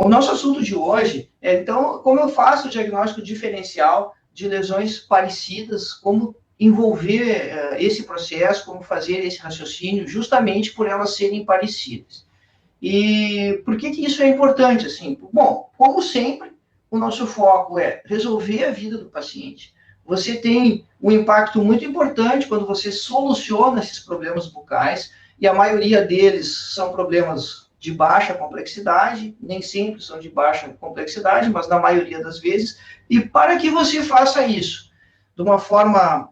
O nosso assunto de hoje é, então, como eu faço o diagnóstico diferencial de lesões parecidas, como envolver esse processo, como fazer esse raciocínio, justamente por elas serem parecidas. E por que isso é importante? Assim? Bom, como sempre, o nosso foco é resolver a vida do paciente. Você tem um impacto muito importante quando você soluciona esses problemas bucais, e a maioria deles são problemas de baixa complexidade, nem sempre são de baixa complexidade, mas na maioria das vezes. E para que você faça isso de uma forma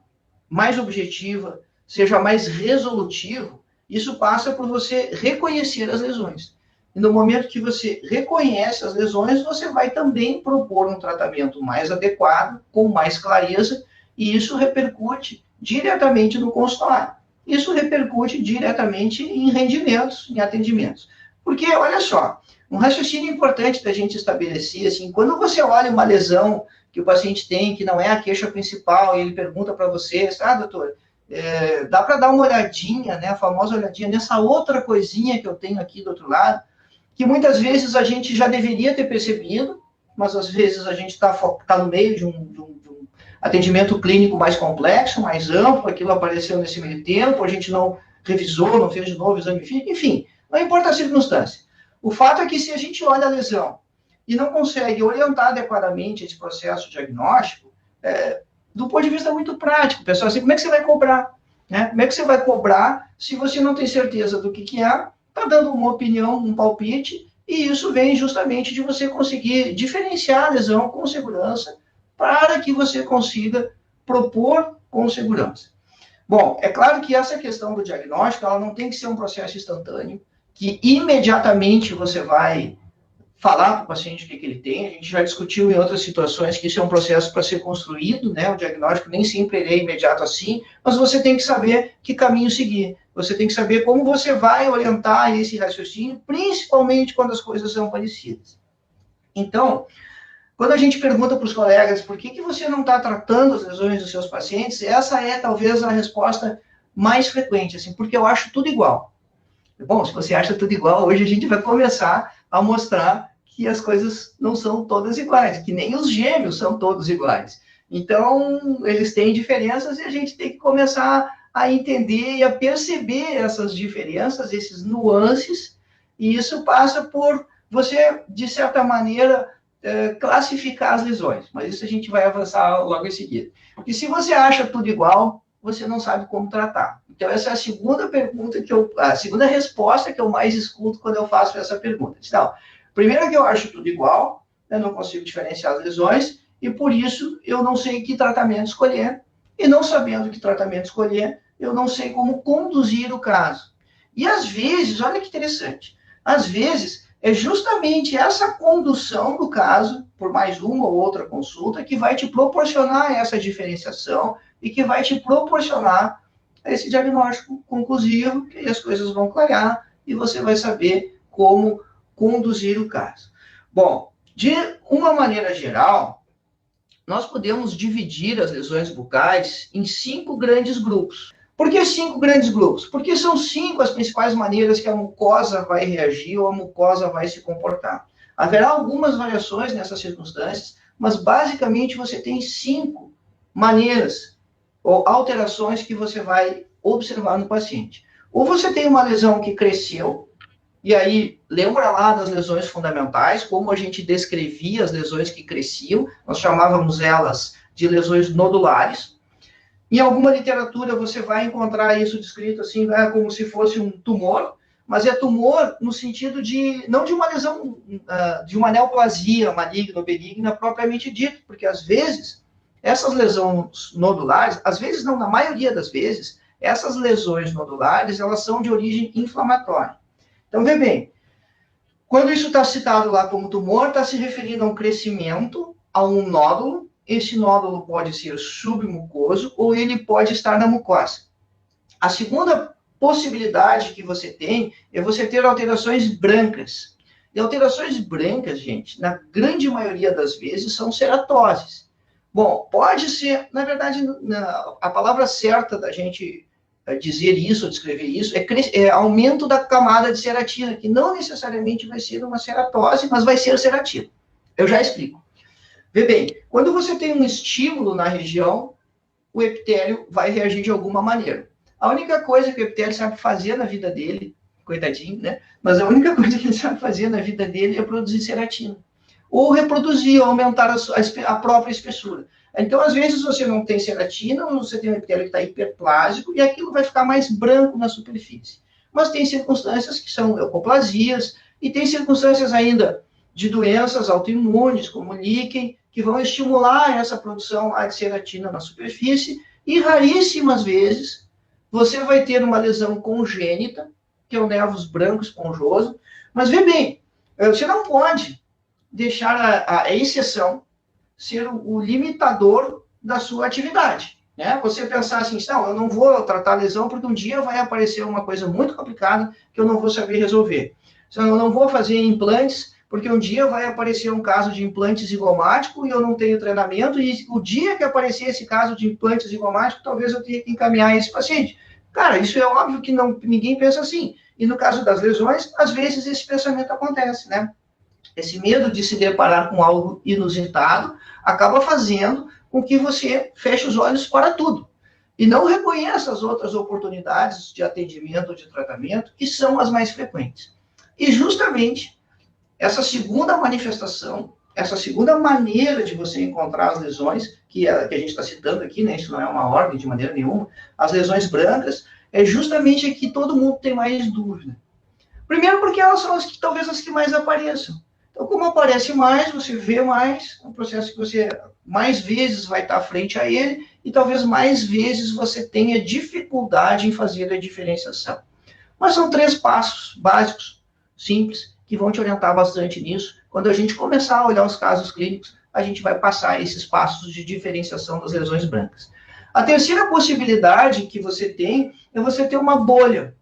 mais objetiva, seja mais resolutivo, isso passa por você reconhecer as lesões. E no momento que você reconhece as lesões, você vai também propor um tratamento mais adequado, com mais clareza, e isso repercute diretamente no consultório. Isso repercute diretamente em rendimentos, em atendimentos. Porque, olha só, um raciocínio importante da gente estabelecer, assim, quando você olha uma lesão que o paciente tem, que não é a queixa principal, e ele pergunta para você, doutor, dá para dar uma olhadinha, né, a famosa olhadinha, nessa outra coisinha que eu tenho aqui do outro lado, que muitas vezes a gente já deveria ter percebido, mas às vezes a gente está no meio de um atendimento clínico mais complexo, mais amplo, aquilo apareceu nesse meio tempo, a gente não revisou, não fez de novo o exame físico, enfim, não importa a circunstância. O fato é que se a gente olha a lesão e não consegue orientar adequadamente esse processo diagnóstico, do ponto de vista muito prático, pessoal, assim, como é que você vai cobrar? Né? Como é que você vai cobrar se você não tem certeza do que é, está dando uma opinião, um palpite, e isso vem justamente de você conseguir diferenciar a lesão com segurança para que você consiga propor com segurança. Bom, é claro que essa questão do diagnóstico, ela não tem que ser um processo instantâneo, que imediatamente você vai falar para o paciente o que ele tem. A gente já discutiu em outras situações que isso é um processo para ser construído, né? O diagnóstico nem sempre é imediato assim, mas você tem que saber que caminho seguir. Você tem que saber como você vai orientar esse raciocínio, principalmente quando as coisas são parecidas. Então, quando a gente pergunta para os colegas por que você não está tratando as lesões dos seus pacientes, essa é talvez a resposta mais frequente, assim, porque eu acho tudo igual. Bom, se você acha tudo igual, hoje a gente vai começar a mostrar que as coisas não são todas iguais, que nem os gêmeos são todos iguais. Então, eles têm diferenças e a gente tem que começar a entender e a perceber essas diferenças, esses nuances, e isso passa por você, de certa maneira, classificar as lesões, mas isso a gente vai avançar logo em seguida. Porque se você acha tudo igual, você não sabe como tratar. Então, essa é a segunda pergunta a segunda resposta que eu mais escuto quando eu faço essa pergunta. Então, primeiro que eu acho tudo igual, eu não consigo diferenciar as lesões, e por isso eu não sei que tratamento escolher, e não sabendo que tratamento escolher, eu não sei como conduzir o caso. E às vezes, olha que interessante, às vezes é justamente essa condução do caso, por mais uma ou outra consulta, que vai te proporcionar essa diferenciação e que vai te proporcionar esse diagnóstico conclusivo, que aí as coisas vão clarear e você vai saber como conduzir o caso. Bom, de uma maneira geral, nós podemos dividir as lesões bucais em 5 grandes grupos. Por que 5 grandes grupos? Porque são 5 as principais maneiras que a mucosa vai reagir ou a mucosa vai se comportar. Haverá algumas variações nessas circunstâncias, mas basicamente você tem 5 maneiras ou alterações que você vai observar no paciente. Ou você tem uma lesão que cresceu, e aí lembra lá das lesões fundamentais, como a gente descrevia as lesões que cresciam, nós chamávamos elas de lesões nodulares. Em alguma literatura você vai encontrar isso descrito assim, como se fosse um tumor, mas é tumor no sentido de, não de uma lesão, de uma neoplasia maligna ou benigna propriamente dito, porque às vezes essas lesões nodulares, às vezes não, na maioria das vezes, essas lesões nodulares, elas são de origem inflamatória. Então, vê bem, quando isso está citado lá como tumor, está se referindo a um crescimento, a um nódulo. Esse nódulo pode ser submucoso ou ele pode estar na mucosa. A segunda possibilidade que você tem é você ter alterações brancas. E alterações brancas, gente, na grande maioria das vezes, são ceratoses. Bom, pode ser, na verdade, a palavra certa da gente dizer isso, ou descrever isso, é aumento da camada de ceratina, que não necessariamente vai ser uma ceratose, mas vai ser ceratina. Eu já explico. Vê bem, quando você tem um estímulo na região, o epitélio vai reagir de alguma maneira. A única coisa que o epitélio sabe fazer na vida dele, coitadinho, né? Mas a única coisa que ele sabe fazer na vida dele é produzir ceratina. Ou reproduzir, ou aumentar a própria espessura. Então, às vezes, você não tem ceratina, ou você tem um epitélio que está hiperplásico, e aquilo vai ficar mais branco na superfície. Mas tem circunstâncias que são leucoplasias, e tem circunstâncias ainda de doenças autoimunes, como o líquen, que vão estimular essa produção de ceratina na superfície, e raríssimas vezes você vai ter uma lesão congênita, que é o nervus branco esponjoso, mas vê bem, você não pode deixar a exceção ser o limitador da sua atividade. Né? Você pensar assim, não, eu não vou tratar a lesão porque um dia vai aparecer uma coisa muito complicada que eu não vou saber resolver. Eu não vou fazer implantes porque um dia vai aparecer um caso de implante zigomático e eu não tenho treinamento, e o dia que aparecer esse caso de implante zigomático, talvez eu tenha que encaminhar esse paciente. Cara, isso é óbvio que ninguém pensa assim. E no caso das lesões, às vezes esse pensamento acontece, né? Esse medo de se deparar com algo inusitado acaba fazendo com que você feche os olhos para tudo e não reconheça as outras oportunidades de atendimento ou de tratamento, que são as mais frequentes. E justamente essa segunda manifestação, essa segunda maneira de você encontrar as lesões, que a gente está citando aqui, né, isso não é uma ordem de maneira nenhuma, as lesões brancas, é justamente aqui todo mundo tem mais dúvida. Primeiro porque elas são talvez as que mais apareçam. Então, como aparece mais, você vê mais, é um processo que você mais vezes vai estar frente a ele, e talvez mais vezes você tenha dificuldade em fazer a diferenciação. Mas são 3 passos básicos, simples, que vão te orientar bastante nisso. Quando a gente começar a olhar os casos clínicos, a gente vai passar esses passos de diferenciação das lesões brancas. A terceira possibilidade que você tem é você ter uma bolha.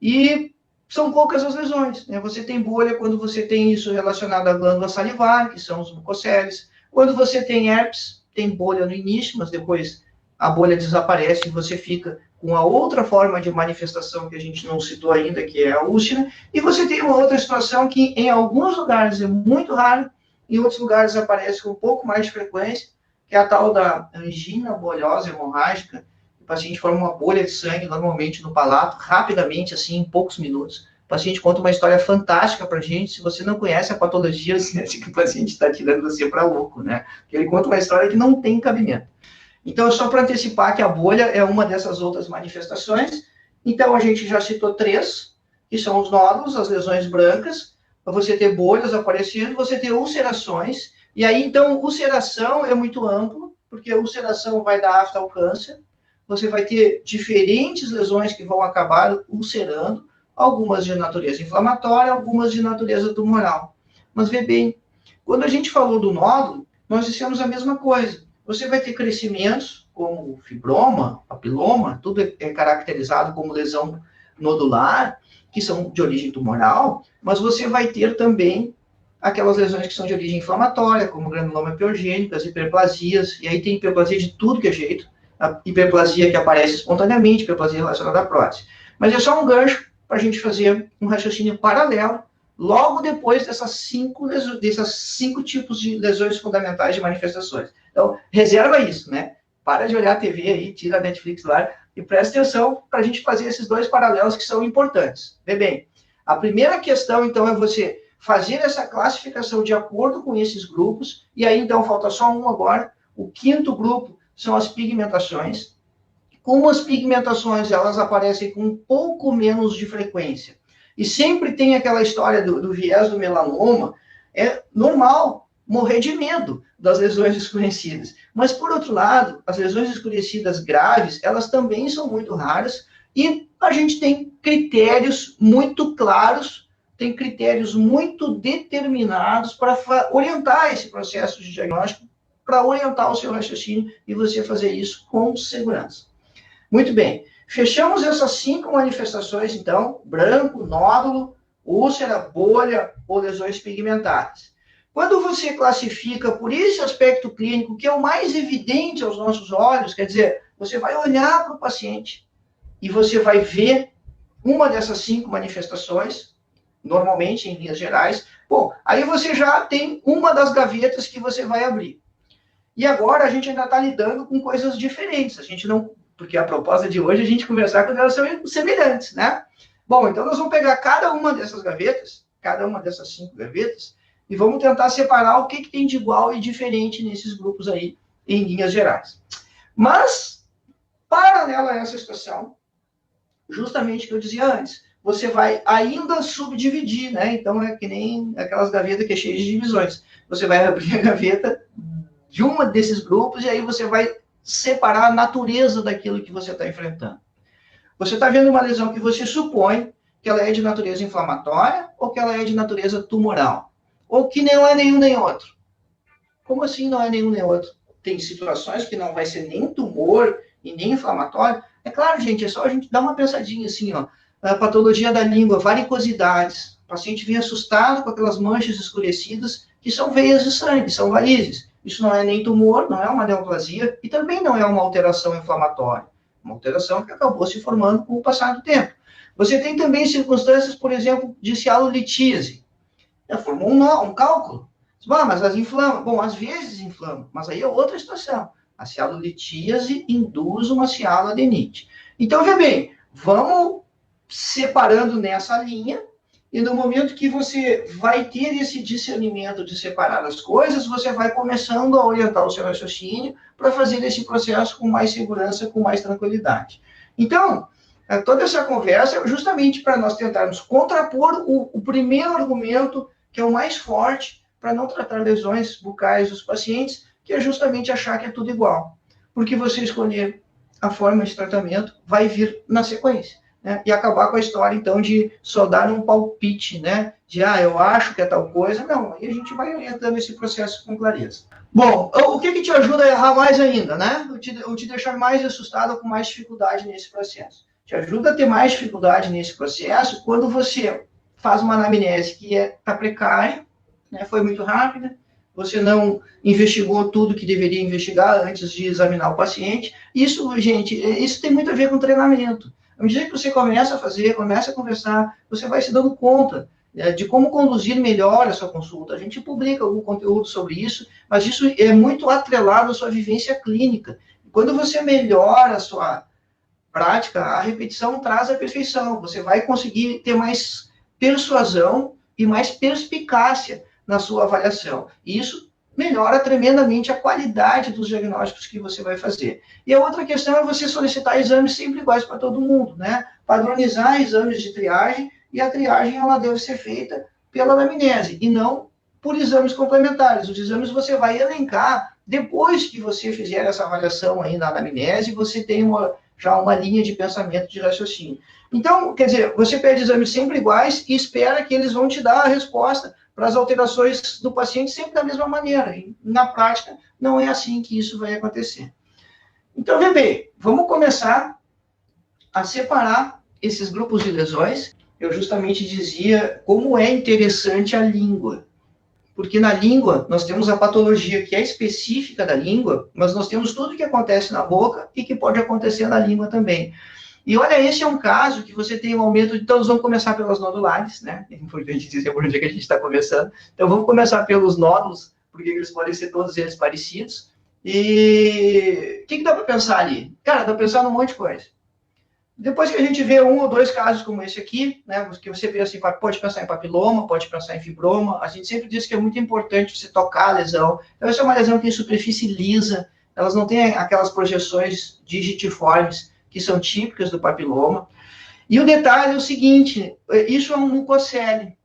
E são poucas as lesões. Né? Você tem bolha quando você tem isso relacionado à glândula salivar, que são os mucoceles. Quando você tem herpes, tem bolha no início, mas depois a bolha desaparece e você fica com a outra forma de manifestação que a gente não citou ainda, que é a úlcera. E você tem uma outra situação que em alguns lugares é muito raro, em outros lugares aparece com um pouco mais de frequência, que é a tal da angina bolhosa hemorrágica. O paciente forma uma bolha de sangue, normalmente no palato, rapidamente, assim, em poucos minutos. O paciente conta uma história fantástica pra gente. Se você não conhece a patologia, assim, que o paciente está tirando você para louco, né? Porque ele conta uma história que não tem cabimento. Então, só para antecipar que a bolha é uma dessas outras manifestações. Então, a gente já citou 3, que são os nódulos, as lesões brancas, para você ter bolhas aparecendo, você ter ulcerações. E aí, então, ulceração é muito amplo, porque a ulceração vai dar afta ao câncer. Você vai ter diferentes lesões que vão acabar ulcerando, algumas de natureza inflamatória, algumas de natureza tumoral. Mas vê bem, quando a gente falou do nódulo, nós dissemos a mesma coisa. Você vai ter crescimentos como fibroma, papiloma, tudo é caracterizado como lesão nodular, que são de origem tumoral, mas você vai ter também aquelas lesões que são de origem inflamatória, como granuloma epiogênico, as hiperplasias, e aí tem hiperplasia de tudo que é jeito, a hiperplasia que aparece espontaneamente, hiperplasia relacionada à prótese. Mas é só um gancho para a gente fazer um raciocínio paralelo, logo depois dessas 5 tipos de lesões fundamentais de manifestações. Então, reserva isso, né? Para de olhar a TV aí, tira a Netflix lá e presta atenção para a gente fazer esses 2 paralelos que são importantes. Vê bem, a primeira questão, então, é você fazer essa classificação de acordo com esses grupos, e aí, então, falta só um agora. O 5º grupo são as pigmentações. Como as pigmentações, elas aparecem com um pouco menos de frequência. E sempre tem aquela história do viés do melanoma, é normal morrer de medo das lesões escurecidas. Mas, por outro lado, as lesões escurecidas graves, elas também são muito raras, e a gente tem critérios muito claros, tem critérios muito determinados para orientar esse processo de diagnóstico, para orientar o seu raciocínio e você fazer isso com segurança. Muito bem, fechamos essas 5 manifestações, então, branco, nódulo, úlcera, bolha ou lesões pigmentadas. Quando você classifica por esse aspecto clínico, que é o mais evidente aos nossos olhos, quer dizer, você vai olhar para o paciente e você vai ver uma dessas 5 manifestações, normalmente, em linhas gerais. Bom, aí você já tem uma das gavetas que você vai abrir. E agora a gente ainda está lidando com coisas diferentes. A gente não... Porque a proposta de hoje é a gente conversar com elas semelhantes, né? Bom, então nós vamos pegar cada uma dessas gavetas, cada uma dessas 5 gavetas, e vamos tentar separar o que tem de igual e diferente nesses grupos aí, em linhas gerais. Mas, paralelo a essa situação, justamente o que eu dizia antes, você vai ainda subdividir, né? Então é que nem aquelas gavetas que é cheia de divisões. Você vai abrir a gaveta de uma desses grupos e aí você vai separar a natureza daquilo que você está enfrentando. Você está vendo uma lesão que você supõe que ela é de natureza inflamatória ou que ela é de natureza tumoral, ou que não é nenhum nem outro. Como assim não é nenhum nem outro? Tem situações que não vai ser nem tumor e nem inflamatório. É claro, gente, é só a gente dar uma pensadinha assim, ó. A patologia da língua, varicosidades. O paciente vem assustado com aquelas manchas escurecidas que são veias de sangue, são varizes. Isso não é nem tumor, não é uma neoplasia e também não é uma alteração inflamatória. Uma alteração que acabou se formando com o passar do tempo. Você tem também circunstâncias, por exemplo, de cialolitíase. Formou um cálculo. Mas as inflama. Bom, às vezes inflama, mas aí é outra situação. A cialolitíase induz uma cialoadenite. Então, veja bem, vamos separando nessa linha, e no momento que você vai ter esse discernimento de separar as coisas, você vai começando a orientar o seu raciocínio para fazer esse processo com mais segurança, com mais tranquilidade. Então, toda essa conversa é justamente para nós tentarmos contrapor o primeiro argumento, que é o mais forte, para não tratar lesões bucais dos pacientes, que é justamente achar que é tudo igual. Porque você escolher a forma de tratamento vai vir na sequência. Né? E acabar com a história, então, de só dar um palpite, né? De, eu acho que é tal coisa. Não, aí a gente vai orientando esse processo com clareza. Bom, o que te ajuda a errar mais ainda, né? O te deixar mais assustado, com mais dificuldade nesse processo. Te ajuda a ter mais dificuldade nesse processo quando você faz uma anamnese que está precária, né? Foi muito rápida, você não investigou tudo que deveria investigar antes de examinar o paciente. Isso, gente, isso tem muito a ver com treinamento. À medida que você começa a fazer, começa a conversar, você vai se dando conta de como conduzir melhor a sua consulta. A gente publica algum conteúdo sobre isso, mas isso é muito atrelado à sua vivência clínica. Quando você melhora a sua prática, a repetição traz a perfeição. Você vai conseguir ter mais persuasão e mais perspicácia na sua avaliação. E isso melhora tremendamente a qualidade dos diagnósticos que você vai fazer. E a outra questão é você solicitar exames sempre iguais para todo mundo, né? Padronizar exames de triagem, e a triagem ela deve ser feita pela anamnese, e não por exames complementares. Os exames você vai elencar depois que você fizer essa avaliação aí na anamnese, você tem já uma linha de pensamento, de raciocínio. Então, quer dizer, você pede exames sempre iguais e espera que eles vão te dar a resposta para as alterações do paciente sempre da mesma maneira. E, na prática, não é assim que isso vai acontecer. Então, vê bem, vamos começar a separar esses grupos de lesões. Eu justamente dizia como é interessante a língua. Porque na língua, nós temos a patologia que é específica da língua, mas nós temos tudo que acontece na boca e que pode acontecer na língua também. E olha, esse é um caso que você tem um aumento, então nós vamos começar pelas nodulares, né? É importante dizer por onde é que a gente está começando. Então vamos começar pelos nódulos, porque eles podem ser todos eles parecidos. E o que dá para pensar ali? Cara, dá para pensar num monte de coisa. Depois que a gente vê 1 ou 2 casos como esse aqui, né, que você vê assim, pode pensar em papiloma, pode pensar em fibroma, a gente sempre diz que é muito importante você tocar a lesão. Então, essa é uma lesão que tem superfície lisa, elas não têm aquelas projeções digitiformes que são típicas do papiloma. E o detalhe é o seguinte, isso é um mucocele.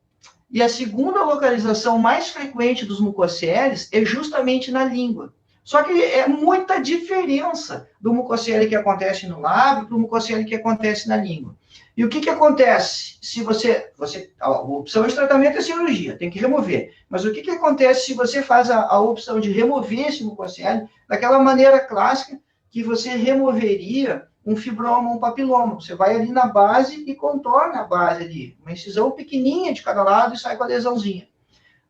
E a segunda localização mais frequente dos mucoceles é justamente na língua. Só que é muita diferença do mucocele que acontece no lábio para o mucocele que acontece na língua. E o que acontece se a opção de tratamento é cirurgia, tem que remover. Mas o que acontece se você faz a opção de remover esse mucocele daquela maneira clássica que você removeria um fibroma, um papiloma? Você vai ali na base e contorna a base ali. Uma incisão pequenininha de cada lado e sai com a lesãozinha.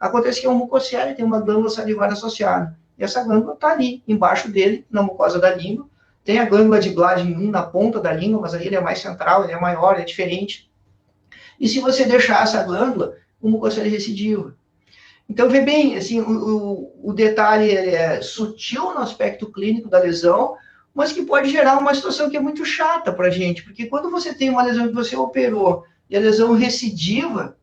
Acontece que é um mucocele, tem uma glândula salivar associada. E essa glândula está ali, embaixo dele, na mucosa da língua, tem a glândula de Gladden 1 na ponta da língua, mas aí ele é mais central, ele é maior, é diferente. E se você deixar essa glândula, o mucocele recidiva. Então, vê bem, assim, o detalhe é sutil no aspecto clínico da lesão, mas que pode gerar uma situação que é muito chata para a gente, porque quando você tem uma lesão que você operou e a lesão recidiva,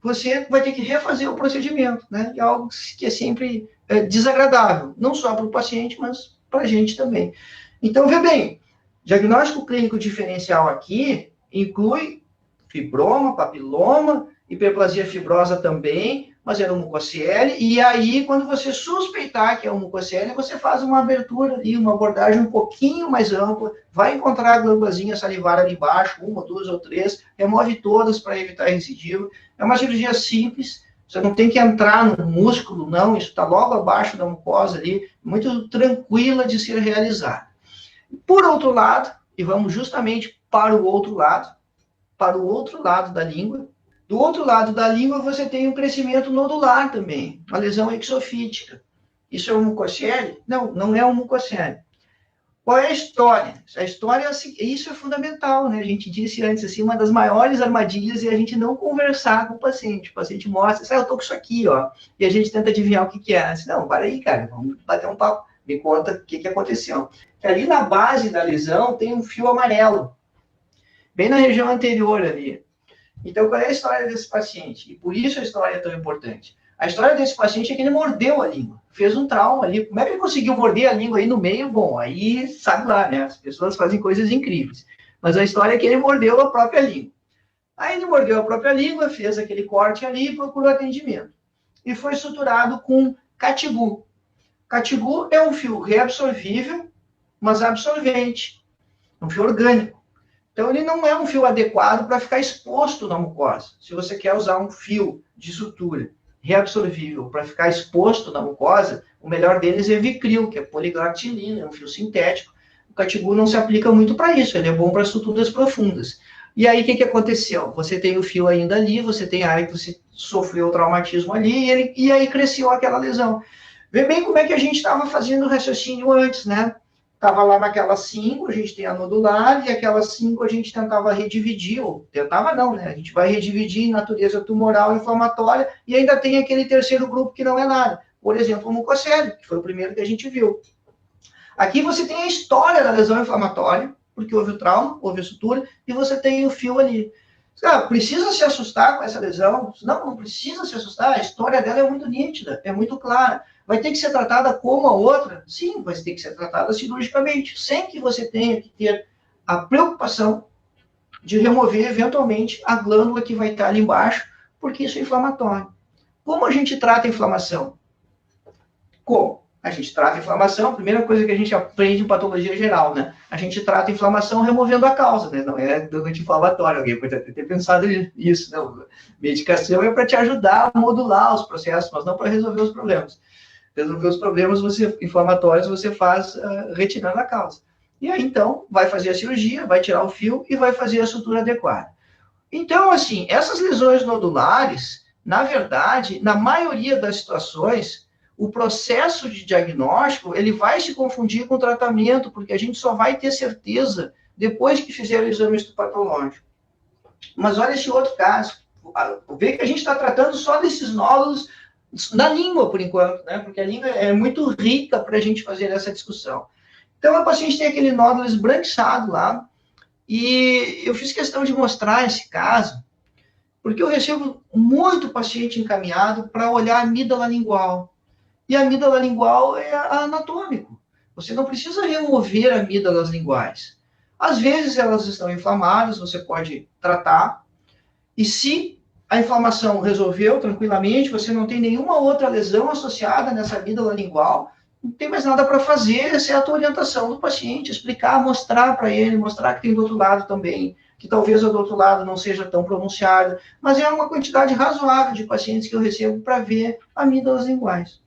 você vai ter que refazer o procedimento, né? É algo que é sempre desagradável, não só para o paciente, mas para a gente também. Então, vê bem, diagnóstico clínico diferencial aqui inclui fibroma, papiloma, hiperplasia fibrosa também, mas era um mucocele, e aí, quando você suspeitar que é um mucocele, você faz uma abertura ali, uma abordagem um pouquinho mais ampla, vai encontrar a glândulazinha salivar ali embaixo, 1, 2 ou 3, remove todas para evitar recidivo. É uma cirurgia simples, você não tem que entrar no músculo, não, isso está logo abaixo da mucosa ali, muito tranquila de ser realizada. Por outro lado, e vamos justamente para o outro lado da língua. Do outro lado da língua, você tem um crescimento nodular também, uma lesão exofítica. Isso é um mucocele? Não, não é um mucocele. Qual é a história? A história, isso é fundamental, né? A gente disse antes, assim, uma das maiores armadilhas é a gente não conversar com o paciente. O paciente mostra, eu tô com isso aqui, ó. E a gente tenta adivinhar o que é. Assim, não, para aí, cara, vamos bater um papo. Me conta o que aconteceu. Que ali na base da lesão tem um fio amarelo, bem na região anterior ali. Então, qual é a história desse paciente? E por isso a história é tão importante. A história desse paciente é que ele mordeu a língua, fez um trauma ali. Como é que ele conseguiu morder a língua aí no meio? Bom, aí sabe lá, né? As pessoas fazem coisas incríveis. Mas a história é que ele mordeu a própria língua. Aí ele mordeu a própria língua, fez aquele corte ali e procurou atendimento. E foi suturado com catigu. Catigu é um fio reabsorvível, mas absorvente. Um fio orgânico. Então, ele não é um fio adequado para ficar exposto na mucosa. Se você quer usar um fio de sutura reabsorvível para ficar exposto na mucosa, o melhor deles é Vicryl, que é poliglactilina, é um fio sintético. O catigu não se aplica muito para isso, ele é bom para suturas profundas. E aí, o que aconteceu? Você tem o fio ainda ali, você tem a área que você sofreu o traumatismo ali, e aí cresceu aquela lesão. Vê bem como é que a gente estava fazendo o raciocínio antes, né? Estava lá naquela 5, a gente tem a nodular, e aquela 5 a gente tentava redividir, ou tentava não, né? A gente vai redividir em natureza tumoral inflamatória, e ainda tem aquele terceiro grupo que não é nada. Por exemplo, o mucocele, que foi o primeiro que a gente viu. Aqui você tem a história da lesão inflamatória, porque houve o trauma, houve a sutura, e você tem o fio ali. Precisa se assustar com essa lesão? Não precisa se assustar, a história dela é muito nítida, é muito clara. Vai ter que ser tratada como a outra? Sim, vai ter que ser tratada cirurgicamente, sem que você tenha que ter a preocupação de remover, eventualmente, a glândula que vai estar ali embaixo, porque isso é inflamatório. Como a gente trata a inflamação? Como? A gente trata a inflamação, a primeira coisa que a gente aprende em patologia geral, né? A gente trata a inflamação removendo a causa, né? Não é dando anti-inflamatório, alguém pode ter pensado nisso, né? Medicação é para te ajudar a modular os processos, mas não para resolver os problemas. Resolver os problemas inflamatórios você faz retirando a causa. E aí, então, vai fazer a cirurgia, vai tirar o fio e vai fazer a sutura adequada. Então, assim, essas lesões nodulares, na verdade, na maioria das situações, o processo de diagnóstico, ele vai se confundir com o tratamento, porque a gente só vai ter certeza depois que fizer o exame histopatológico. Mas olha esse outro caso. Vê que a gente está tratando só desses nódulos na língua, por enquanto, né? Porque a língua é muito rica para a gente fazer essa discussão. Então, a paciente tem aquele nódulo esbranquiçado lá, e eu fiz questão de mostrar esse caso, porque eu recebo muito paciente encaminhado para olhar a amígdala lingual. E a amígdala lingual é anatômico. Você não precisa remover amígdalas linguais. Às vezes elas estão inflamadas, você pode tratar. E se a inflamação resolveu tranquilamente, você não tem nenhuma outra lesão associada nessa amígdala lingual, não tem mais nada para fazer, exceto a orientação do paciente, explicar, mostrar para ele, mostrar que tem do outro lado também, que talvez a do outro lado não seja tão pronunciada, mas é uma quantidade razoável de pacientes que eu recebo para ver amígdalas linguais.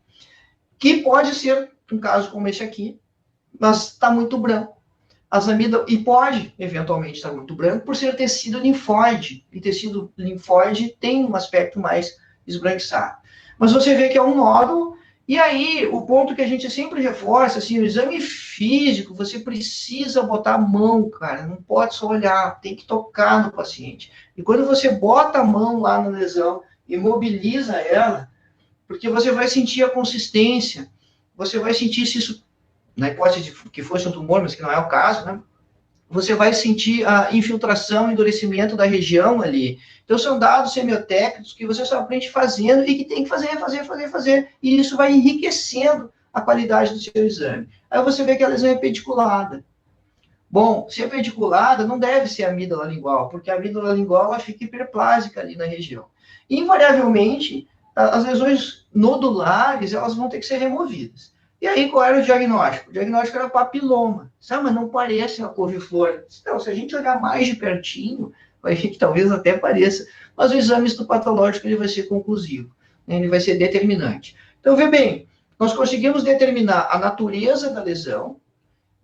Que pode ser um caso como esse aqui, mas está muito branco. As amígdalas, e pode, eventualmente, estar muito branco por ser tecido linfóide. E tecido linfóide tem um aspecto mais esbranquiçado. Mas você vê que é um nódulo, E aí, o ponto que a gente sempre reforça, assim, o exame físico, você precisa botar a mão, cara, não pode só olhar, tem que tocar no paciente. E quando você bota a mão lá na lesão, imobiliza ela, porque você vai sentir a consistência, você vai sentir se isso, na hipótese de que fosse um tumor, mas que não é o caso, né? Você vai sentir a infiltração, endurecimento da região ali. Então, são dados semiotécnicos que você só aprende fazendo e que tem que fazer. E isso vai enriquecendo a qualidade do seu exame. Aí você vê que a lesão é pediculada. Bom, se é pediculada, não deve ser amígdala lingual, porque a amígdala lingual ela fica hiperplásica ali na região. Invariavelmente, as lesões nodulares, elas vão ter que ser removidas. E aí, qual era o diagnóstico? O diagnóstico era papiloma. Sabe, mas não parece uma couve-flor. Então, se a gente olhar mais de pertinho, vai ver que talvez até pareça, mas o exame histopatológico ele vai ser conclusivo, né? Ele vai ser determinante. Então, vê bem, nós conseguimos determinar a natureza da lesão,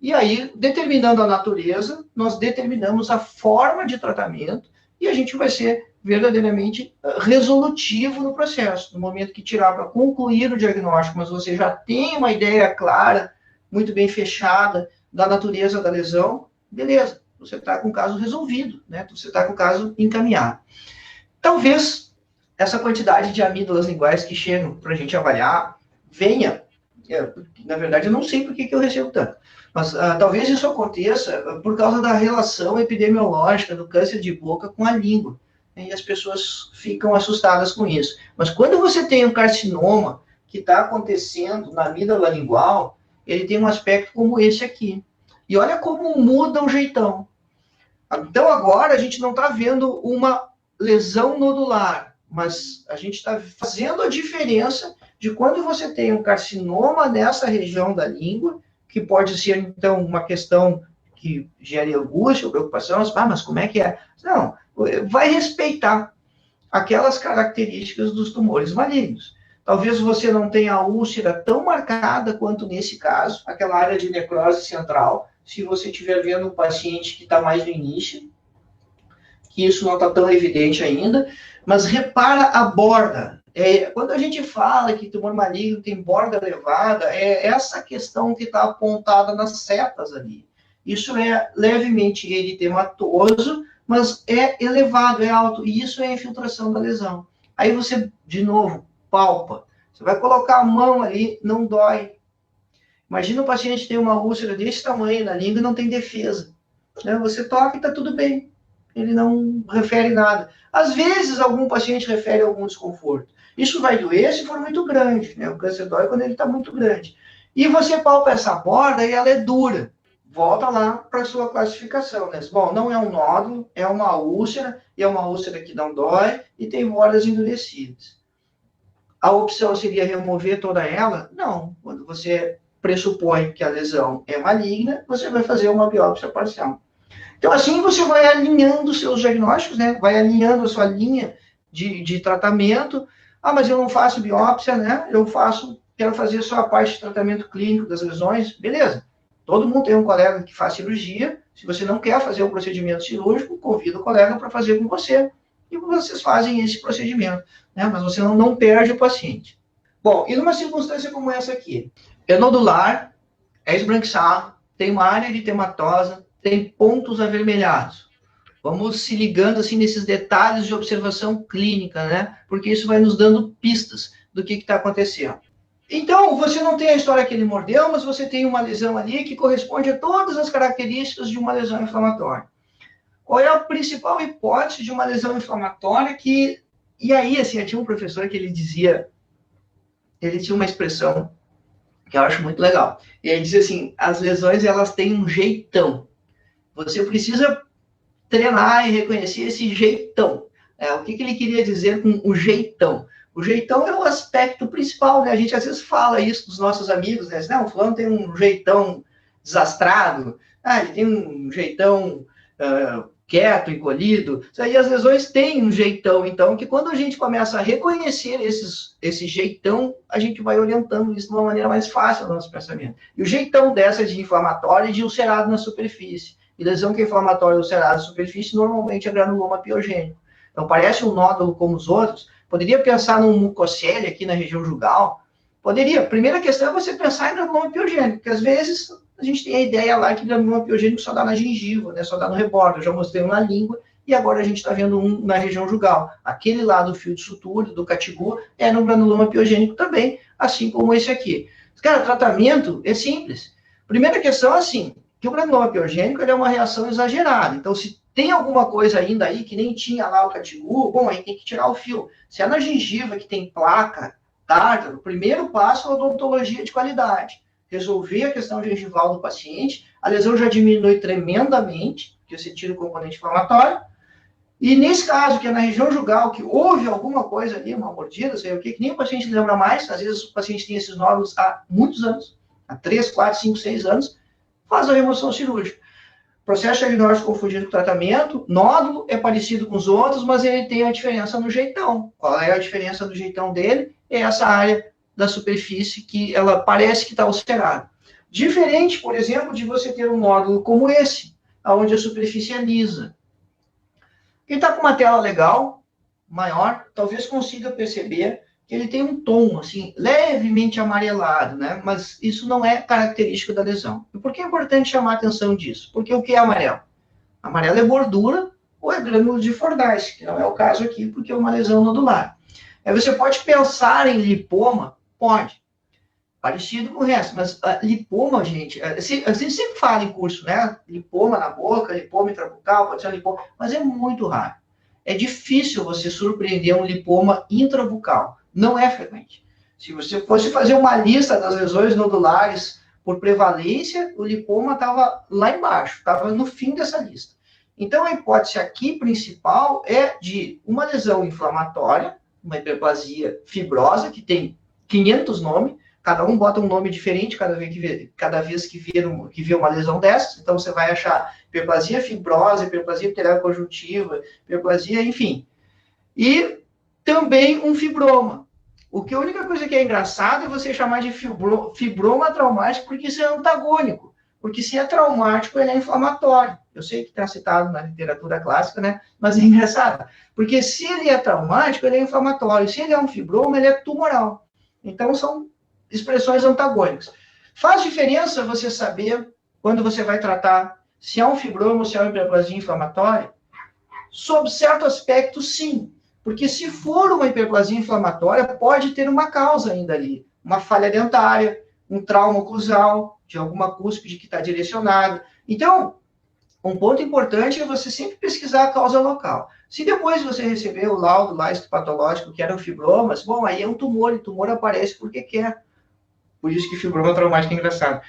e aí, determinando a natureza, nós determinamos a forma de tratamento, e a gente vai ser verdadeiramente resolutivo no processo. No momento que tirar para concluir o diagnóstico, mas você já tem uma ideia clara, muito bem fechada, da natureza da lesão, beleza, você está com o caso resolvido, né? Você está com o caso encaminhado. Talvez essa quantidade de amígdalas linguais que chegam para a gente avaliar venha, na verdade eu não sei por que eu recebo tanto, mas talvez isso aconteça por causa da relação epidemiológica do câncer de boca com a língua. E as pessoas ficam assustadas com isso. Mas quando você tem um carcinoma que está acontecendo na amígdala lingual, ele tem um aspecto como esse aqui. E olha como muda o jeitão. Então agora a gente não está vendo uma lesão nodular, mas a gente está fazendo a diferença de quando você tem um carcinoma nessa região da língua, que pode ser, então, uma questão que gere angústia ou preocupação, mas como é que é? Não, vai respeitar aquelas características dos tumores malignos. Talvez você não tenha a úlcera tão marcada quanto nesse caso, aquela área de necrose central, se você estiver vendo um paciente que está mais no início, que isso não está tão evidente ainda, mas repara a borda. Quando a gente fala que tumor maligno tem borda elevada, é essa questão que está apontada nas setas ali. Isso é levemente eritematoso, mas é elevado, é alto, e isso é a infiltração da lesão. Aí você, de novo, palpa. Você vai colocar a mão ali, não dói. Imagina o paciente ter uma úlcera desse tamanho na língua e não tem defesa. Você toca e está tudo bem. Ele não refere nada. Às vezes, algum paciente refere algum desconforto. Isso vai doer se for muito grande, né? O câncer dói quando ele está muito grande. E você palpa essa borda e ela é dura. Volta lá para a sua classificação, né? Bom, não é um nódulo, é uma úlcera, e é uma úlcera que não dói, e tem bordas endurecidas. A opção seria remover toda ela? Não. Quando você pressupõe que a lesão é maligna, você vai fazer uma biópsia parcial. Então, assim, você vai alinhando os seus diagnósticos, né? Vai alinhando a sua linha de tratamento. Mas eu não faço biópsia, né? Quero fazer só a parte de tratamento clínico das lesões. Beleza. Todo mundo tem um colega que faz cirurgia. Se você não quer fazer o procedimento cirúrgico, convida o colega para fazer com você. E vocês fazem esse procedimento, né? Mas você não perde o paciente. Bom, e numa circunstância como essa aqui? É nodular, é esbranquiçado, tem uma área eritematosa, tem pontos avermelhados. Vamos se ligando assim nesses detalhes de observação clínica, né? Porque isso vai nos dando pistas do que está acontecendo. Então, você não tem a história que ele mordeu, mas você tem uma lesão ali que corresponde a todas as características de uma lesão inflamatória. Qual é a principal hipótese de uma lesão inflamatória que... E aí, assim, eu tinha um professor que ele tinha uma expressão que eu acho muito legal. E ele dizia assim, as lesões, elas têm um jeitão. Você precisa treinar e reconhecer esse jeitão. O que ele queria dizer com o jeitão? O jeitão é o aspecto principal, né? A gente às vezes fala isso dos nossos amigos, né? Não, o fulano tem um jeitão desastrado, ele tem um jeitão quieto, encolhido. E as lesões têm um jeitão, então, que quando a gente começa a reconhecer esse jeitão, a gente vai orientando isso de uma maneira mais fácil no nosso pensamento. E o jeitão dessa de inflamatório e de ulcerado na superfície. E lesão que é inflamatória e ulcerada na superfície, normalmente é granuloma piogênico. Então, parece um nódulo como os outros. Poderia pensar num mucocele aqui na região jugal, Poderia. Primeira questão é você pensar em granuloma piogênico, porque às vezes a gente tem a ideia lá que granuloma piogênico só dá na gengiva, né? Só dá no rebordo. Eu já mostrei um na língua e agora a gente está vendo um na região jugal. Aquele lá do fio de sutura, do catigu, é no granuloma piogênico também, assim como esse aqui. Cara, tratamento é simples. Primeira questão é assim, que o granuloma piogênico é uma reação exagerada. Então, se tem alguma coisa ainda aí que nem tinha lá o catigu, bom, aí tem que tirar o fio. Se é na gengiva que tem placa, tártaro, o primeiro passo é a odontologia de qualidade. Resolver a questão gengival do paciente, a lesão já diminui tremendamente, porque você tira o componente inflamatório, e nesse caso, que é na região jugal, que houve alguma coisa ali, uma mordida, sei o quê, que nem o paciente lembra mais, às vezes o paciente tem esses nódulos há muitos anos, há 3, 4, 5, 6 anos, faz a remoção cirúrgica. Processo diagnóstico confundido com tratamento, nódulo é parecido com os outros, mas ele tem a diferença no jeitão. Qual é a diferença do jeitão dele? É essa área da superfície que ela parece que está ulcerada. Diferente, por exemplo, de você ter um nódulo como esse, onde a superfície é lisa. Quem está com uma tela legal, maior, talvez consiga perceber que ele tem um tom, assim, levemente amarelado, né? Mas isso não é característico da lesão. E por que é importante chamar a atenção disso? Porque o que é amarelo? Amarelo é gordura ou é grânulo de Fordyce, que não é o caso aqui, porque é uma lesão nodular. Aí você pode pensar em lipoma? Pode. Parecido com o resto, mas lipoma, gente, a gente sempre fala em curso, né? Lipoma na boca, lipoma intrabucal, pode ser lipoma, mas é muito raro. É difícil você surpreender um lipoma intrabucal. Não é frequente. Se você fosse fazer uma lista das lesões nodulares por prevalência, o lipoma estava lá embaixo, estava no fim dessa lista. Então, a hipótese aqui principal é de uma lesão inflamatória, uma hiperplasia fibrosa, que tem 500 nomes, cada um bota um nome diferente cada vez que vê uma lesão dessas. Então, você vai achar hiperplasia fibrosa, hiperplasia epitelial conjuntiva, hiperplasia, enfim. E também um fibroma. A única coisa que é engraçado é você chamar de fibroma traumático, porque isso é antagônico. Porque se é traumático, ele é inflamatório. Eu sei que está citado na literatura clássica, né? Mas é engraçado. Porque se ele é traumático, ele é inflamatório. Se ele é um fibroma, ele é tumoral. Então, são expressões antagônicas. Faz diferença você saber, quando você vai tratar, se é um fibroma ou se é uma hiperplasia inflamatória? Sob certo aspecto, sim. Porque se for uma hiperplasia inflamatória, pode ter uma causa ainda ali. Uma falha dentária, um trauma oclusal, de alguma cúspide que está direcionada. Então, um ponto importante é você sempre pesquisar a causa local. Se depois você receber o laudo lá histopatológico, que eram fibromas, bom, aí é um tumor, e tumor aparece porque quer. Por isso que fibroma traumático é engraçado.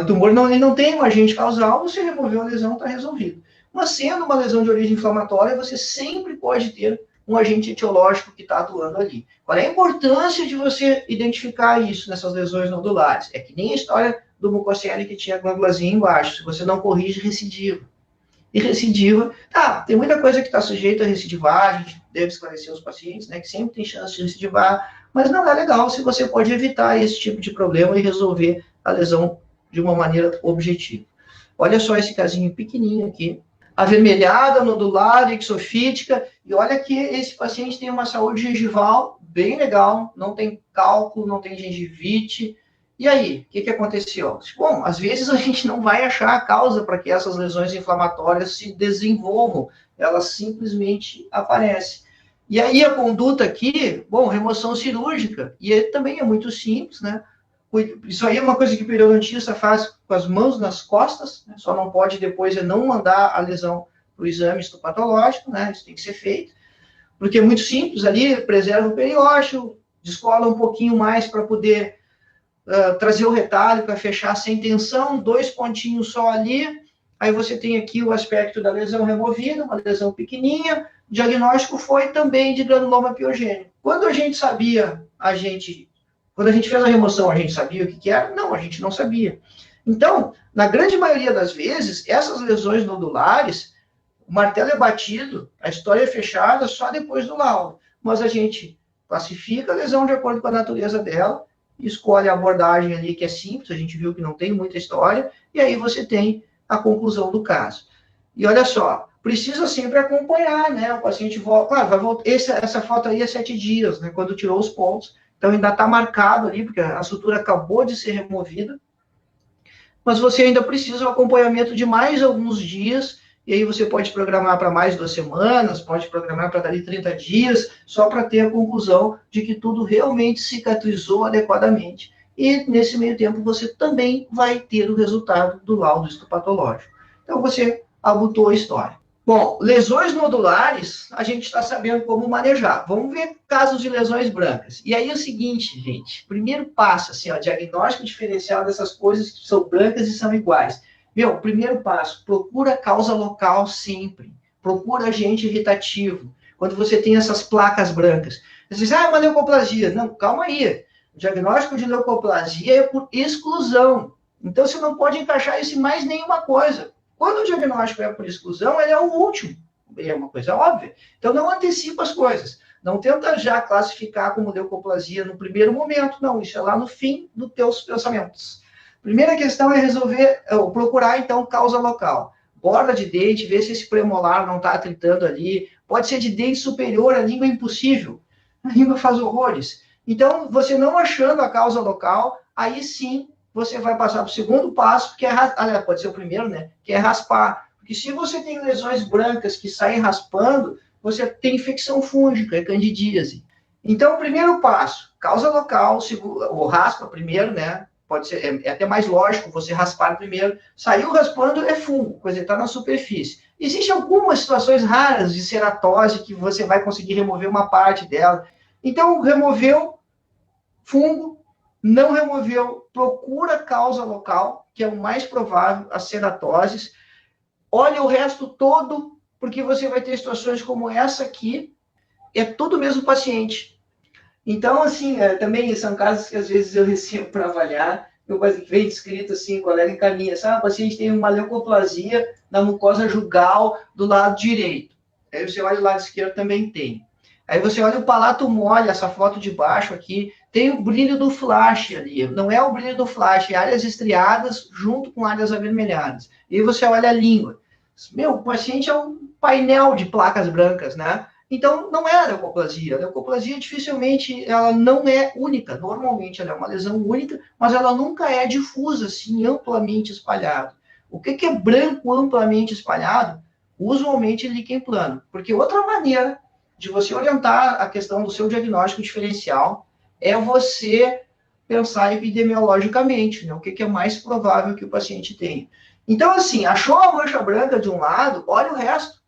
O tumor ele não tem um agente causal, você removeu a lesão, está resolvido. Mas sendo uma lesão de origem inflamatória, você sempre pode ter um agente etiológico que está atuando ali. Qual é a importância de você identificar isso nessas lesões nodulares? É que nem a história do mucocele que tinha a glândulazinha embaixo. Se você não corrige, recidiva. E recidiva, tem muita coisa que está sujeita a recidivar, a gente deve esclarecer os pacientes, né, que sempre tem chance de recidivar, mas não é legal se você pode evitar esse tipo de problema e resolver a lesão de uma maneira objetiva. Olha só esse casinho pequenininho aqui, avermelhada, nodular, exofítica, e olha que esse paciente tem uma saúde gengival bem legal, não tem cálculo, não tem gengivite. E aí, o que aconteceu? Bom, às vezes a gente não vai achar a causa para que essas lesões inflamatórias se desenvolvam, elas simplesmente aparecem. E aí a conduta aqui, bom, remoção cirúrgica, e também é muito simples, né? Isso aí é uma coisa que o periodontista faz com as mãos nas costas, né? Só não pode depois não mandar a lesão para o exame histopatológico, né? Isso tem que ser feito, porque é muito simples ali, preserva o periósteo, descola um pouquinho mais para poder trazer o retalho para fechar sem tensão, 2 pontinhos só ali, aí você tem aqui o aspecto da lesão removida, uma lesão pequenininha, o diagnóstico foi também de granuloma piogênico. Quando a gente fez a remoção, a gente sabia o que era? Não, a gente não sabia. Então, na grande maioria das vezes, essas lesões nodulares, o martelo é batido, a história é fechada só depois do laudo, mas a gente classifica a lesão de acordo com a natureza dela, escolhe a abordagem ali que é simples, a gente viu que não tem muita história, e aí você tem a conclusão do caso. E olha só, precisa sempre acompanhar, né? O paciente volta, claro, vai voltar, essa foto aí é 7 dias, né? Quando tirou os pontos, então ainda está marcado ali, porque a sutura acabou de ser removida, mas você ainda precisa o acompanhamento de mais alguns dias, e aí você pode programar para mais 2 semanas, pode programar para dali 30 dias, só para ter a conclusão de que tudo realmente cicatrizou adequadamente. E nesse meio tempo você também vai ter o resultado do laudo histopatológico. Então você abutou a história. Bom, lesões nodulares, a gente está sabendo como manejar. Vamos ver casos de lesões brancas. E aí é o seguinte, gente, primeiro passo, assim, ó, diagnóstico diferencial dessas coisas que são brancas e são iguais. Meu, primeiro passo, procura causa local sempre. Procura agente irritativo. Quando você tem essas placas brancas. Você diz, é uma leucoplasia. Não, calma aí. O diagnóstico de leucoplasia é por exclusão. Então, você não pode encaixar isso em mais nenhuma coisa. Quando o diagnóstico é por exclusão, ele é o último. É uma coisa óbvia. Então, não antecipa as coisas. Não tenta já classificar como leucoplasia no primeiro momento. Não, isso é lá no fim dos teus pensamentos. Primeira questão é resolver, procurar, então, causa local. Borda de dente, ver se esse premolar não está atritando ali. Pode ser de dente superior, a língua é impossível. A língua faz horrores. Então, você não achando a causa local, aí sim você vai passar para o segundo passo, que é, pode ser o primeiro, né? Que é raspar. Porque se você tem lesões brancas que saem raspando, você tem infecção fúngica, é candidíase. Então, o primeiro passo, causa local, ou raspa primeiro, né? Pode ser, é até mais lógico você raspar primeiro. Saiu raspando, é fungo, coisa está na superfície. Existem algumas situações raras de ceratose que você vai conseguir remover uma parte dela. Então, removeu fungo, não removeu, procura causa local, que é o mais provável, as ceratoses. Olha o resto todo, porque você vai ter situações como essa aqui, é tudo mesmo paciente. Então, assim, também são casos que às vezes eu recebo para avaliar, eu vem descrito assim, o colega encaminha, sabe, o paciente tem uma leucoplasia na mucosa jugal do lado direito. Aí você olha o lado esquerdo, também tem. Aí você olha o palato mole, essa foto de baixo aqui, tem o brilho do flash ali. Não é o brilho do flash, é áreas estriadas junto com áreas avermelhadas. E aí você olha a língua. Meu, o paciente é um painel de placas brancas, né? Então, não é a leucoplasia. A leucoplasia, dificilmente, ela não é única. Normalmente, ela é uma lesão única, mas ela nunca é difusa, assim, amplamente espalhada. O que é branco amplamente espalhado? Usualmente, líquen plano. Porque outra maneira de você orientar a questão do seu diagnóstico diferencial é você pensar epidemiologicamente, né? O que é mais provável que o paciente tenha. Então, assim, achou a mancha branca de um lado, olha o resto.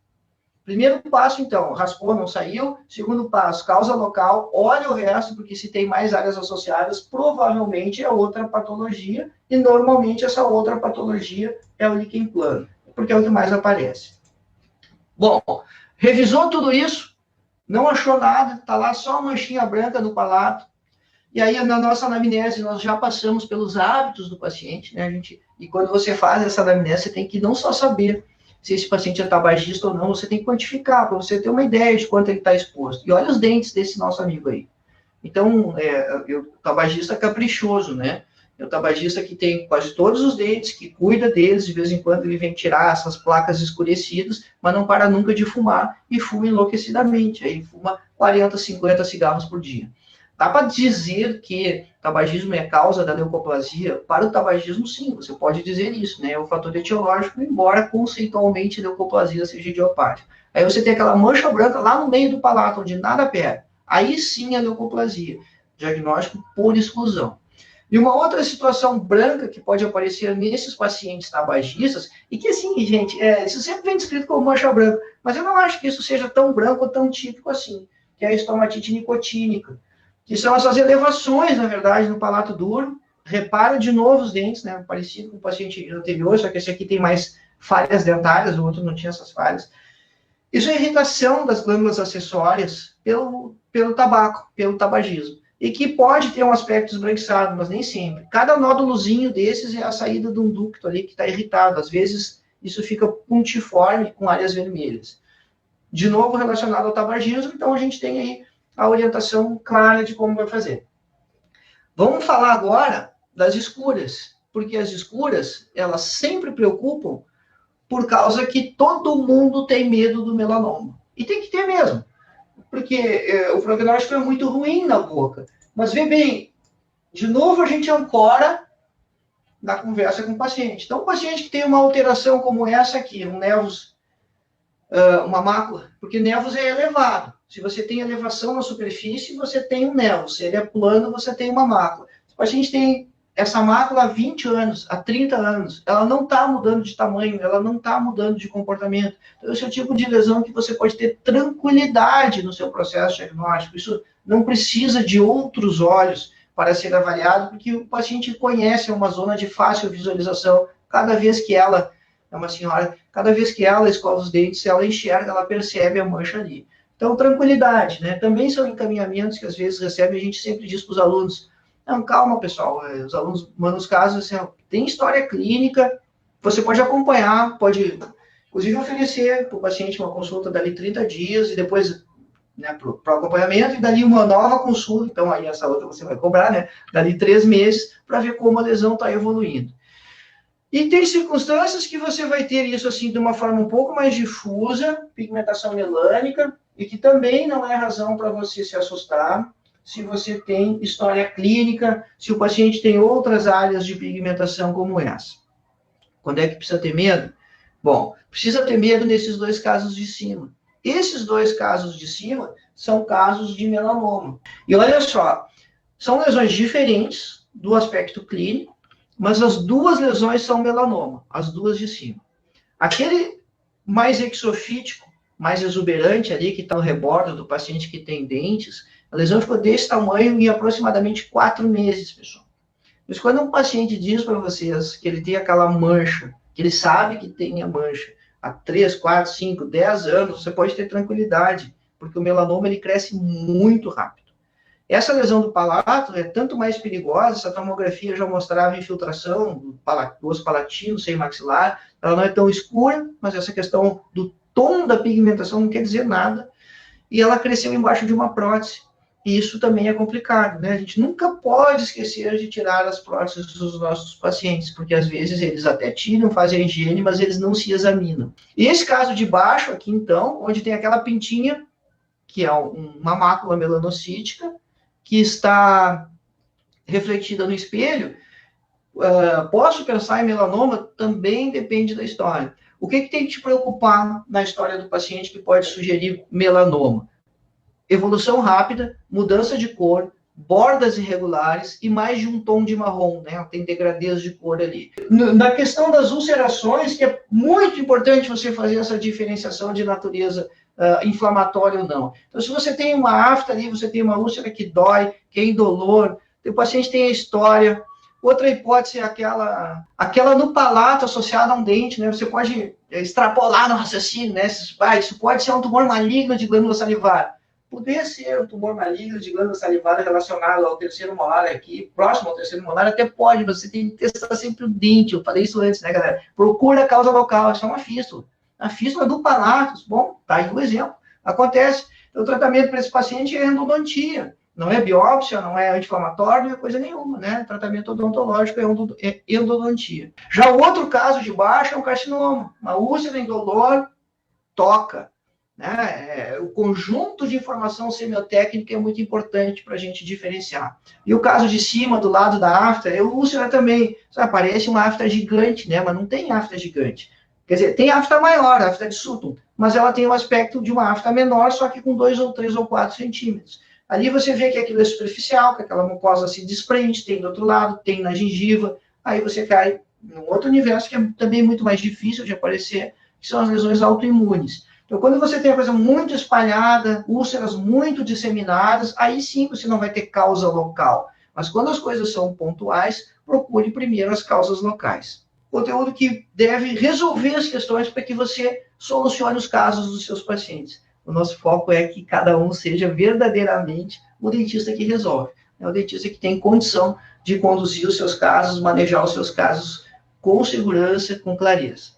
Primeiro passo, então, raspou, não saiu. Segundo passo, causa local, olha o resto, porque se tem mais áreas associadas, provavelmente é outra patologia, e normalmente essa outra patologia é o líquen plano, porque é o que mais aparece. Bom, revisou tudo isso, não achou nada, está lá só uma manchinha branca no palato, e aí na nossa anamnese nós já passamos pelos hábitos do paciente, né, e quando você faz essa anamnese, você tem que não só saber se esse paciente é tabagista ou não, você tem que quantificar, para você ter uma ideia de quanto ele está exposto. E olha os dentes desse nosso amigo aí. Então, o tabagista caprichoso, né? É o tabagista que tem quase todos os dentes, que cuida deles, de vez em quando ele vem tirar essas placas escurecidas, mas não para nunca de fumar, e fuma enlouquecidamente. Aí fuma 40, 50 cigarros por dia. Dá para dizer que tabagismo é causa da leucoplasia? Para o tabagismo, sim, você pode dizer isso, né? É um fator etiológico, embora conceitualmente a leucoplasia seja idiopática. Aí você tem aquela mancha branca lá no meio do palato, onde nada pega. Aí sim é leucoplasia, diagnóstico por exclusão. E uma outra situação branca que pode aparecer nesses pacientes tabagistas, e que assim, gente, isso sempre vem descrito como mancha branca, mas eu não acho que isso seja tão branco ou tão típico assim, que é a estomatite nicotínica, que são essas elevações, na verdade, no palato duro. Repara de novo os dentes, né? Parecido com o paciente anterior, só que esse aqui tem mais falhas dentárias, o outro não tinha essas falhas. Isso é irritação das glândulas acessórias pelo tabaco, pelo tabagismo. E que pode ter um aspecto esbranquiçado, mas nem sempre. Cada nódulozinho desses é a saída de um ducto ali que está irritado. Às vezes, isso fica pontiforme com áreas vermelhas. De novo, relacionado ao tabagismo, então a gente tem aí a orientação clara de como vai fazer. Vamos falar agora das escuras, porque as escuras, elas sempre preocupam por causa que todo mundo tem medo do melanoma. E tem que ter mesmo, porque o prognóstico é muito ruim na boca. Mas vê bem, de novo a gente ancora na conversa com o paciente. Então, o paciente que tem uma alteração como essa aqui, um nevus, uma mácula, porque nevus é elevado. Se você tem elevação na superfície, você tem um nevus. Se ele é plano, você tem uma mácula. Se o paciente tem essa mácula há 20 anos, há 30 anos, ela não está mudando de tamanho, ela não está mudando de comportamento. Então, esse é o tipo de lesão que você pode ter tranquilidade no seu processo diagnóstico. Isso não precisa de outros olhos para ser avaliado, porque o paciente conhece uma zona de fácil visualização. Cada vez que ela, é uma senhora, cada vez que ela escova os dentes, ela enxerga, ela percebe a mancha ali. Então, tranquilidade, né? Também são encaminhamentos que às vezes recebe, a gente sempre diz para os alunos, não, calma, pessoal, os alunos mandam os casos, assim, tem história clínica, você pode acompanhar, pode, inclusive, oferecer para o paciente uma consulta dali 30 dias e depois, né, para o acompanhamento, e dali uma nova consulta, então aí essa outra você vai cobrar, né, dali 3 meses, para ver como a lesão está evoluindo. E tem circunstâncias que você vai ter isso, assim, de uma forma um pouco mais difusa, pigmentação melânica, e que também não é razão para você se assustar, se você tem história clínica, se o paciente tem outras áreas de pigmentação como essa. Quando é que precisa ter medo? Bom, precisa ter medo nesses 2 casos de cima. Esses 2 casos de cima são casos de melanoma. E olha só, são lesões diferentes do aspecto clínico, mas as 2 lesões são melanoma, as 2 de cima. Aquele mais exofítico, mais exuberante ali, que está no rebordo do paciente que tem dentes, a lesão ficou desse tamanho em aproximadamente 4 meses, pessoal. Mas quando um paciente diz para vocês que ele tem aquela mancha, que ele sabe que tem a mancha, há 3, 4, 5, 10 anos, você pode ter tranquilidade, porque o melanoma ele cresce muito rápido. Essa lesão do palato é tanto mais perigosa, essa tomografia já mostrava infiltração do osso palatino, seio maxilar, ela não é tão escura, mas essa questão do tom da pigmentação não quer dizer nada, e ela cresceu embaixo de uma prótese. E isso também é complicado, né? A gente nunca pode esquecer de tirar as próteses dos nossos pacientes, porque às vezes eles até tiram, fazem a higiene, mas eles não se examinam. E esse caso de baixo aqui, então, onde tem aquela pintinha, que é uma mácula melanocítica, que está refletida no espelho, posso pensar em melanoma? Também depende da história. O que tem que te preocupar na história do paciente que pode sugerir melanoma? Evolução rápida, mudança de cor, bordas irregulares e mais de um tom de marrom, né? Tem degradês de cor ali. Na questão das ulcerações, que é muito importante você fazer essa diferenciação de natureza inflamatória ou não. Então, se você tem uma afta ali, você tem uma úlcera que dói, que é indolor, o paciente tem a história. Outra hipótese é aquela no palato associada a um dente, né? Você pode extrapolar no raciocínio, né? Isso pode ser um tumor maligno de glândula salivar. Poderia ser um tumor maligno de glândula salivar relacionado ao terceiro molar aqui, próximo ao terceiro molar, até pode, mas você tem que testar sempre o dente. Eu falei isso antes, né, galera? Procura a causa local, isso é uma fístula. A fístula do palato, bom, tá aí o exemplo. Acontece. Então, o tratamento para esse paciente é endodontia. Não é biópsia, não é anti-inflamatório, não é coisa nenhuma, né? Tratamento odontológico é endodontia. Já o outro caso de baixo é um carcinoma. Uma úlcera indolor toca. Né? O conjunto de informação semiotécnica é muito importante para a gente diferenciar. E o caso de cima, do lado da afta, é úlcera também. Parece uma afta gigante, né? Mas não tem afta gigante. Quer dizer, tem afta maior, afta de Sutton, mas ela tem o aspecto de uma afta menor, só que com 2 ou 3 ou 4 centímetros. Ali você vê que aquilo é superficial, que aquela mucosa se desprende, tem do outro lado, tem na gengiva, aí você cai num outro universo que é também muito mais difícil de aparecer, que são as lesões autoimunes. Então, quando você tem a coisa muito espalhada, úlceras muito disseminadas, aí sim você não vai ter causa local. Mas quando as coisas são pontuais, procure primeiro as causas locais. Conteúdo que deve resolver as questões para que você solucione os casos dos seus pacientes. O nosso foco é que cada um seja verdadeiramente o dentista que resolve. É o dentista que tem condição de conduzir os seus casos, manejar os seus casos com segurança, com clareza.